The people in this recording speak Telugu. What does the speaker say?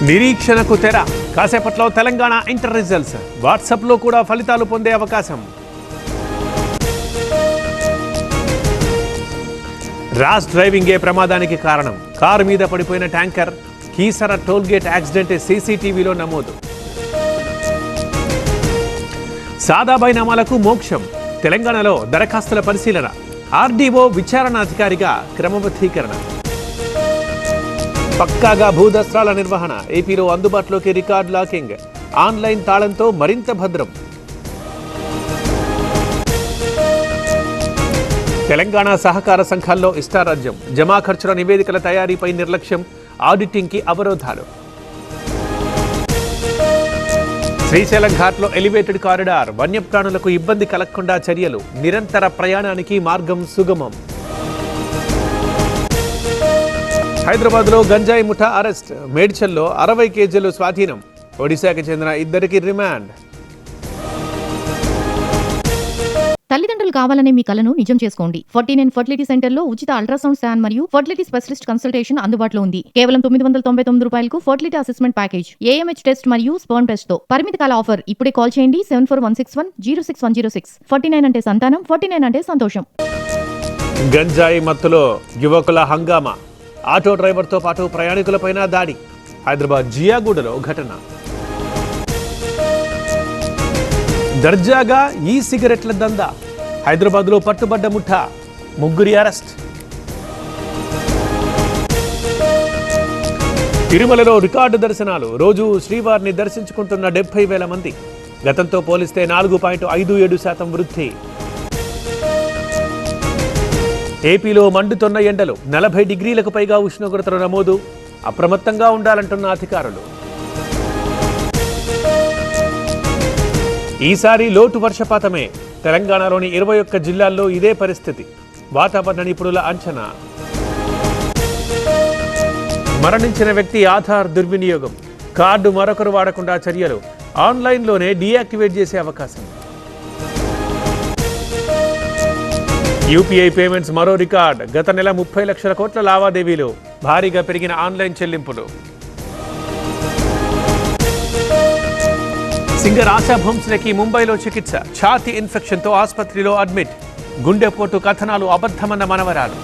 నిరీక్షణకు తెర. కాసేపట్లో తెలంగాణ ఇంటర్ రిజల్ట్స్. వాట్సాప్లో కూడా ఫలితాలు పొందే అవకాశం. ర్యాష్ డ్రైవింగే ప్రమాదానికి కారణం. కారు మీద పడిపోయిన ట్యాంకర్. కీసర టోల్గేట్ యాక్సిడెంట్ సీసీటీవీలో నమోదు. సాదా బైనామాలకు మోక్షం. తెలంగాణలో దరఖాస్తుల పరిశీలన. ఆర్డీఓ విచారణాధికారిగా క్రమబద్ధీకరణ. పక్కాగా భూదస్త్రాల నిర్వహణ. ఏపీలో అందుబాటులోకి రికార్డ్ లాకింగ్. ఆన్లైన్ తాళంతో మరింత భద్రం. తెలంగాణ సహకార సంఘాల్లో ఇష్టారాజ్యం. జమా ఖర్చుల నివేదికల తయారీపై నిర్లక్ష్యం. ఆడిటింగ్కి అవరోధాలు. శ్రీశైలం ఘాట్లో ఎలివేటెడ్ కారిడార్. వన్యప్రాణులకు ఇబ్బంది కలగకుండా చర్యలు. నిరంతర ప్రయాణానికి మార్గం సుగమం. హైదరాబాద్లో గంజాయి ముఠా అరెస్ట్. మేడ్చల్లో 60 కేజీలు స్వాధీనం. ఒడిశాకు చెందిన 2 రిమాండ్. తల్లిదండ్రులు కావాలనే మీ కలను నిజం చేసుకోండి. 49 ఫర్టిలిటీ సెంటర్లో ఉచిత అల్ట్రాసౌండ్ స్కాన్ మరియు ఫర్టిలిటీ స్పెషలిస్ట్ కన్సల్టేషన్ అందుబాటులో ఉంది. కేవలం 999 రూపాయలకు fertility assessment package, AMH test మరియు స్పర్మ్ టెస్ట్ తో. పరిమిత కాల ఆఫర్. ఇప్పుడే కాల్ చేయండి 7416106106. 49 అంటే సంతానం, 49 అంటే సంతోషం. గంజాయి మత్తులో యువకుల హంగామా. ఆటో డ్రైవర్తో పాటు ప్రయాణికులపైన దాడి. హైదరాబాద్ జియాగూడలో ఘటన. దర్జాగా ఈ సిగరెట్ల దందా. హైదరాబాద్లో పట్టుబడ్డ ముఠా. 3 అరెస్ట్. తిరుమలలో రికార్డు దర్శనాలు. రోజు శ్రీవారిని దర్శించుకుంటున్న 70,000 మంది. గతంతో పోలిస్తే 4.57% వృద్ధి. ఏపీలో మండుతున్న ఎండలు. 40 డిగ్రీలకు పైగా ఉష్ణోగ్రతలు నమోదు. అప్రమత్తంగా ఉండాలంటున్న అధికారులు. ఈసారి లోటు వర్షపాతమే. తెలంగాణలోని 21 జిల్లాల్లో ఇదే పరిస్థితి. వాతావరణ నిపుణుల అంచనా. మరణించిన వ్యక్తి ఆధార్ దుర్వినియోగం. కార్డు మరొకరు వాడకుండా చర్యలు. ఆన్లైన్లోనే డీయాక్టివేట్ చేసే అవకాశం. యూపీఐ పేమెంట్స్ మరో రికార్డ్. గత నెల 30 లక్షల కోట్ల లావాదేవీలు. భారీగా పెరిగిన ఆన్లైన్ చెల్లింపులు. సింగర్ ఆశా భోంస్లేకి ముంబైలో చికిత్స. ఛాతీ ఇన్ఫెక్షన్తో ఆసుపత్రిలో అడ్మిట్. గుండెపోటు కథనాలు అబద్ధమన్న మనవరాలు.